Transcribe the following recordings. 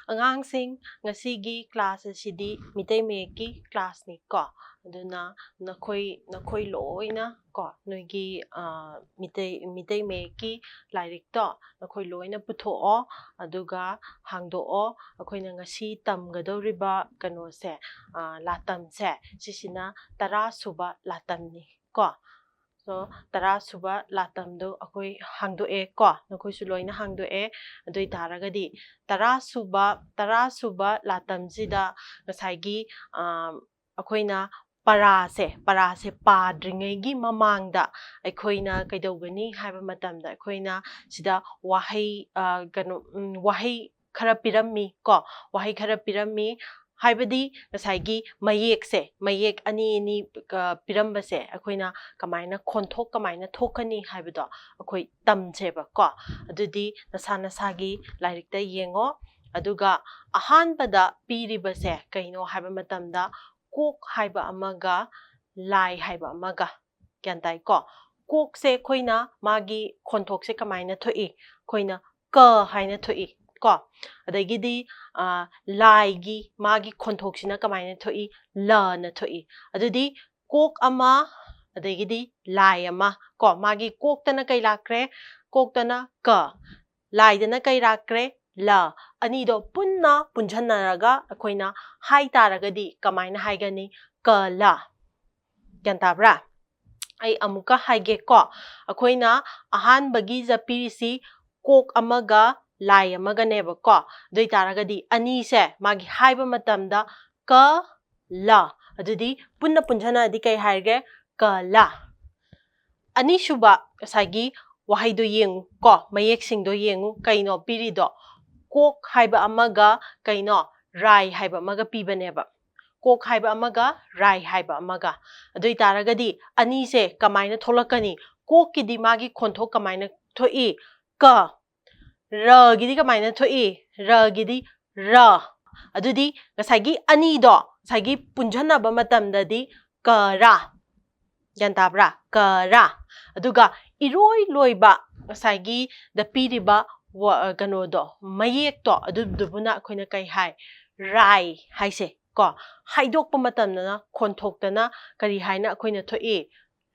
ꯑꯉꯥꯡꯁꯤꯡ ꯉꯁꯤꯒꯤ ꯀ꯭ꯂꯥꯁ ꯑꯁꯤꯗꯤ ꯃꯤꯇꯩ ꯃꯌꯦꯛꯀꯤ ꯀ꯭ꯂꯥꯁꯅꯤ ꯀꯣ ꯑꯗꯨꯅ ꯅꯈꯣꯏ ꯂꯣꯏꯅ ꯀꯣ ꯅꯣꯏꯒꯤ ꯃꯤꯇꯩ ꯃꯌꯦꯛꯀꯤ ꯂꯥꯏꯔꯤꯛꯇꯣ ꯅꯈꯣꯏ ꯂꯣꯏꯅ ꯄꯨꯊꯣꯛꯑꯣ ꯑꯗꯨꯒ ꯍꯥꯡꯗꯣꯛꯑꯣ ꯑꯩꯈꯣꯏꯅ ꯉꯁꯤ ꯇꯝꯒꯗꯧꯔꯤꯕ ꯀꯩꯅꯣꯁꯦ ꯂꯥꯇꯝꯁꯦ ꯁꯤꯁꯤꯅ 10 ꯁꯨꯕ ꯂꯥꯇꯝꯅꯤ ꯀꯣ So 10 suba latamdo akoi hangdoe ko nakoisu loina hangdoe adoi taragadi 10 suba latamsida ngasai akoina parase padringai mamangda aikoina kaidogani haiba matamda aikoina sida wahai wahai khara pirammi ko wahai khara pirammi हाइबदी नसाइगी मयेक अनि पिरम्बसे अखोइना कमाइना खोन्थोक कमाइना थोकनी हाइबदो अखोइ तमसेबा को अदुदी नसा नसागी लाइरिकता येंगो अदुगा अहानबदा पीरिबसे कइनो हाइबा मतमदा Coke हाइबा अमगा लाई हाइबा अमगा ग्यानताइ को Coke से खोइना मागी खोन्थोक से कमाइना थोइ खोइना क हाइना थोइ को अदगिदी लाइगी मागी खोन्थोक्सिना कमाइना थोइ ल न थोइ अदुदी कोक अमा अदगिदी लाई अमा को मागी कोकतना कै लाक्रे कोकतना क लाइदना कै लाक्रे ल अनिदो पुन्ना पुंझनरगा अखोइना हाइ तारगदी कमाइना हाइगनी क ल ग्यानताब्रा आई अमुका हाइगे को अखोइना अहानबगी जपीरिसी कोक अमगा लाई अमगनेब को दोइ तारगदी अनि से मागी हाइबा मतमदा क ल अदुदी पुन्ना पुंझना दि कै हाइगे क ल अनि सुबा सागी वहाइदो येंगु को मयेक सिंगदो येंगु कैनो पिरिदो कोक हाइबा अमगा कैनो राइ हाइबा अमगा पिबनेबा कोक हाइबा अमगा राइ हाइबा अमगा दोइ तारगदी अनि से कमाइना थोलकनी कोक किदि मागी खोन्थो कमाइना थोइ क रगिदी कमाइना थोइ रगिदी र अदुदी गसागी अनिदो सागी पुंझनबा मतमददी करा ग्यानताब्रा करा अदुगा इरोइ लोइबा गसागी द पीरिबा गनोदो मयेकतो अदुबुना अखोइना कै हाइ राइ हाइसे को हाइदोकपा मतमदना खोन्थोक्तना करि हाइना अखोइना थोइ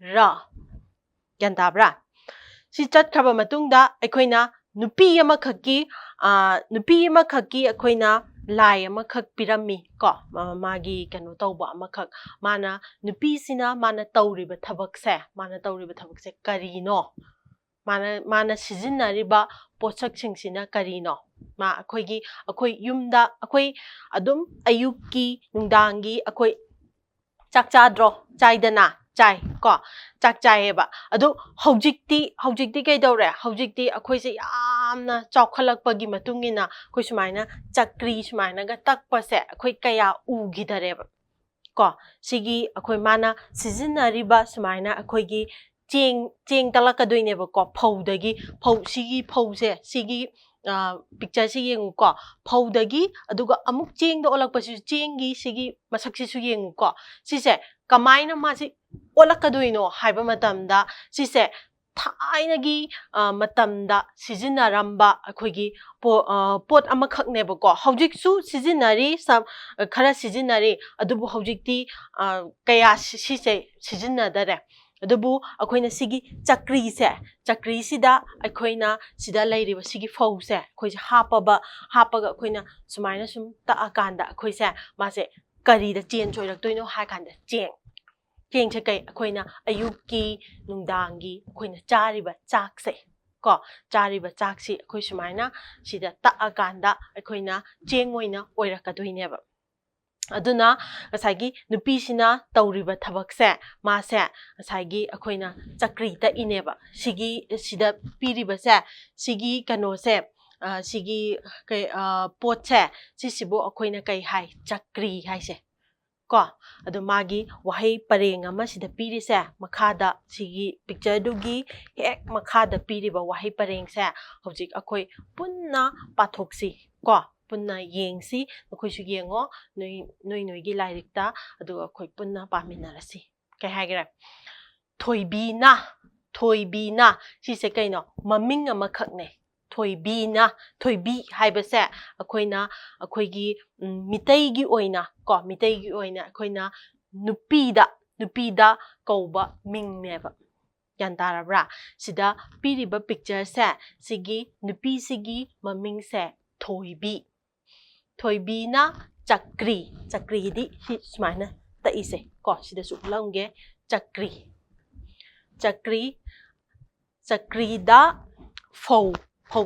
र ग्यानताब्रा सि चटखबा मतुंगदा अखोइना नुपी अमखकी अखोइना लाई अमखक पिरम्मी को मागी कनो तौबा अमखक माना नुपीसिना माना तौरिबा थबकसे करिनो माना सिजिन्नरिबा पोषकसिंगसिना करिनो मा अखोइ युमदा अखोइ अदुम अयुक्की नुंदांगी अखोइ चाकचाद्रो चाइदना चाइ को चाक चाइएबा अदु हौजिक्ती कैदौरे हौजिक्ती अखोइसे यामना चौखलकपगी मतुंगिना अखोइ सुमाइना चक्री सुमाइनागा तकपसे अखोइ कया उगिदरेबा को सिगी अखोइ माना सिजिन्नरिबा सुमाइना अखोइगी चेंग तलकदोइनेबा को फौदगी सिगी फौसे सिगी पिक्चर से येंगु को फौदगी अदुगा अमुक चेंगदो ओलकपसि चेंगी सिगी मसक्सिसु येंगु को सिसे कमाइना मासी ओलकदोइनो हाइबा मतमदा सिसे थाइनगी मतमदा सिजिन्नरम्बा अखोइगी पोट अमखकनेबको हौजिकसु सिजिन्नरी सम खरा सिजिन्नरी अदुबु हौजिकती कया सिसे सिजिन्नदरे अदुबु अखोइना सिगी चक्रीसिदा अखोइना सिदा लैरिबा सिगी फौसे अखोइसे हापगा अखोइना सुमाइना सुम तअकांदा अखोइसे मासे करीदा चेन चोइरक्तोइनो हाकांदा चेंगसे कै अखोइना अयुक्की नुंदांगी अखोइना चारिबा चाकसे को चारिबा चाकसी अखोइ सुमाइना सिदा तअकांदा अखोइना चेंग ओइना ओइरक्कदोइनेबा अदुना गसागी नुपीसिना तौरिबा थबकसे मासे गसागी अखोइना चक्री तइनेबा सिगी सिदा पीरिबसे सिगी कनोसे सिगी पोटसे सिसिबो अखोइना कै हाइ चक्री हाइसे को अदु मागी वहाई परेंग अमा सिदा पीरिसे मखादा सिगी पिक्चर दुगी हेक मखादा पीरिबा वहाई परेंग से हौजिक अखोइ पुन्ना पाथोक्सी को पुन्ना येंगसी नखोइसु येंगो नोइगी लाइरिकता अदु अखोइ पुन्ना पामिनारसी कै हाइगरे थोइबीना सिसे canoe ममिंग अमखकने thoibina thoibi haibase akoina akoigi mitaigi oina ko mitaigi oina akoina nupida kauba mingneba yantarabra sida piriba picture se sigi nupi sigi maming se thoibina chakri di hi smaina ta ise ko sida su langge chakri da phou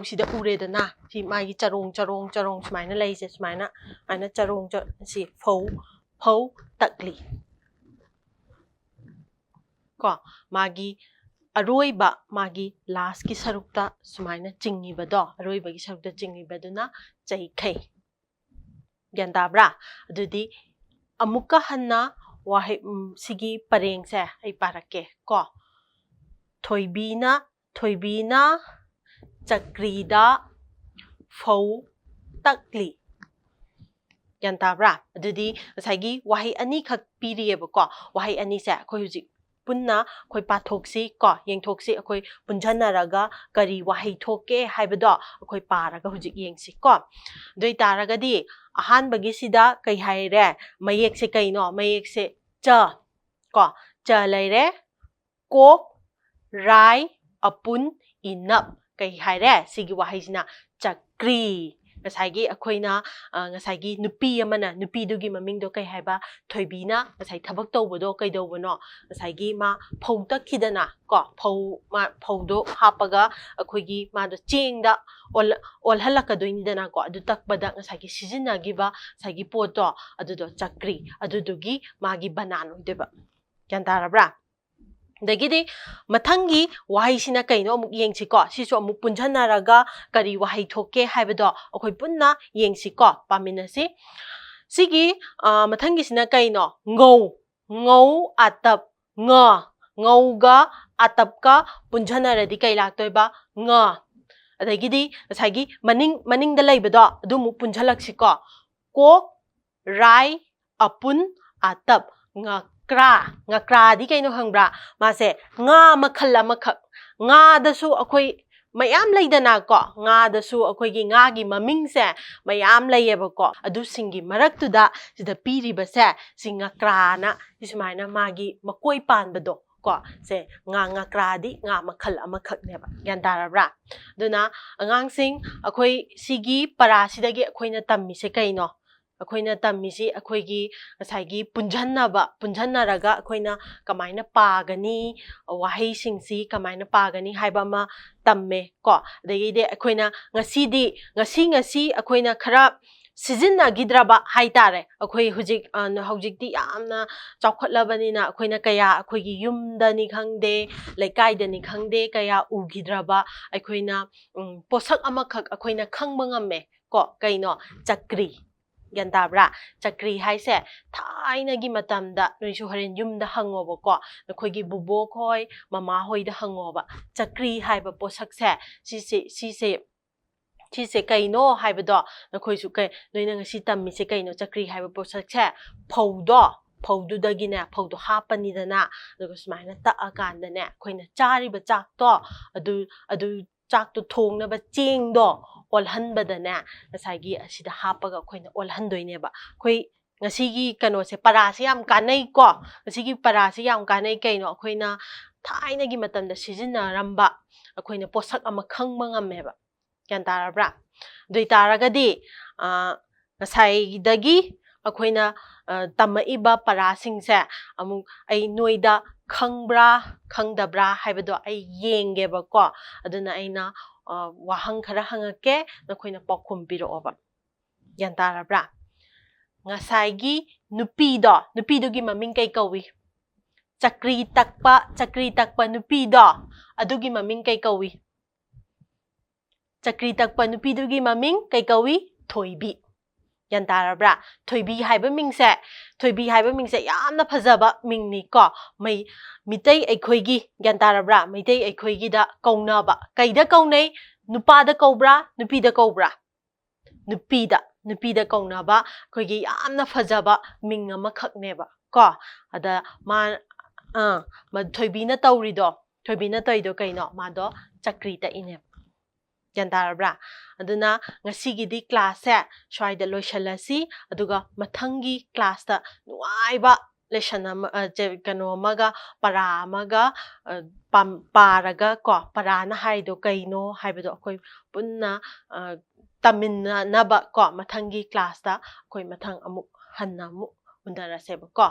sida uredana si magi charong smaina leise smaina ana charong si phou takli ko magi aroiba magi last ki sarukta sumaina chingiba do aroiba ki sarukta chingiba duna chaikhai gyandabra adudi amuka hanna wahe sigi pareng se ai parake ko thoibina chakrida phou takli gyandabra adudi asagi wahe ani khak pirieba ko wahe ani se khoi huji punna khoi pathoksi ko yengthoksi akhoi punjanaraga kari wahi thoke haibado akhoi paraga hujik yengsi ko doi taragadi ahan bagi sida kai haire mayek se kaino mayek se cha ko cha laire kok rai apun inap kai haire sigi wahi sina chakri ngasai akoina ngasai nupi amana nupi dugi maming do kai haiba thoibina ngasai thabak tawbodo kai dawbono ngasai ma phou takhidana ko phou do hapaga akoigi ma do chengda ol halakadoinidana ko adu takbada ngasai sijina giba sagi poto adudo chakri adudugi magi banan oideba yantarabra dagidi mathangi wahi sina kaino amuk yengsi ko sisu amuk punjanaraga kari wahi thoke haibado akhoi punna yengsi ko paminasi sigi mathangi sina kaino ngau atap ngauga atapka punjanaradi kai laktoiba nga adagidi asagi maning da leibado adu mu punjalaksi ko kok rai apun atap ngakra di kaino hangbra mase nga makhalla makhak nga dasu akhoi mayam leidana ko nga dasu akhoi gi nga gi maming se mayam leyeba ko adu singi maraktuda sida piriba se singakra na ismaina magi makoi panbado ko se ngakra di nga makhalla makhak neba yandarabra duna angang sing akhoi sigi parasidagi akhoina tammi se kaino akoina tammisi akoigi ngasai punjannaraga akoina kamaina pagani wahi singsi kamaina pagani haiba ma tamme ko adagide akoina ngasi akoina khara sijinna gidraba haitare akoi hujikti yamna chawkhatlabani na akoina kaya akoigi yumdani khangde leikaidani khangde kaya ugidraba akoina posak amakhak akoina khangba ngamme ko kaino chakri Yantabra, chakri haise, thainagi matamda, noisu haren yumda hangoba ko, nakoigi bubo koi, mama hoida hangoba, chakri haiba posakse, sise kaino haibado, nakoisu kai, noina ngasi tammi se kaino chakri haiba posakse, phoudu dagina, phoudu hapani dana, nagusmaina taakandane, koina chariba chakto, adu chakto thongnaba chengdo olhanbadane ngasagi asida hapaga khoina olhandoineba khoi ngasigi kanose parasi yam kanai ko ngasigi parasi yam kanai kaino khoina thainagi matamda sijina ramba khoina posak ama khangma ngameba yantarabra doitaragadi ngasai dagi khoina tamaiba parasingse amuk ai noida khangbra khangdabra haibado ai yengeba ko aduna aina wahang khara hangake nakoina pakhum piroba yantarabra ngasai nupido gi maming kai kawi chakri takpa nupido adugi maming kai kawi chakri takpa nupido gi maming kai kawi thoibi yantarabra thoibi haiba mingse yamna phajaba mingni ko mai mitei aikhoigi yantarabra mitei aikhoigi da kaunaba kaida kaunai nupada kaubra nupida kaubra nupida kaunaba khoigi yamna phajaba ming ama khakneba ko ada ma thoibina toido kaino mado chakri ta ine ꯒ꯭ꯌꯥꯟ ꯇꯥꯔꯕ꯭ꯔꯥ ꯑꯗꯨꯅ ꯉꯁꯤꯒꯤꯗꯤ ꯀ꯭ꯂꯥꯁꯁꯦ ꯁ꯭ꯋꯥꯏꯗ ꯂꯣꯏꯁꯤꯜꯂꯁꯤ ꯑꯗꯨꯒ ꯃꯊꯪꯒꯤ ꯀ꯭ꯂꯥꯁꯇ ꯅꯨꯡꯉꯥꯏꯕ lesson ꯑꯃ ꯀꯩꯅꯣ ꯑꯃꯒ ꯄꯔꯥ ꯑꯃꯒ ꯄꯥꯔꯒ ꯀꯣ ꯄꯔꯥꯅ ꯍꯥꯏꯗꯣ ꯀꯩꯅꯣ ꯍꯥꯏꯕꯗꯣ ꯑꯩꯈꯣꯏ ꯄꯨꯟꯅ ꯇꯝꯃꯤꯟꯅꯅꯕ ꯀꯣ ꯃꯊꯪꯒꯤ ꯀ꯭ꯂꯥꯁꯇ ꯑꯩꯈꯣꯏ ꯃꯊꯪ ꯑꯃꯨꯛ ꯍꯟꯅ ꯑꯃꯨꯛ ꯎꯅꯔꯁꯦꯕꯀꯣ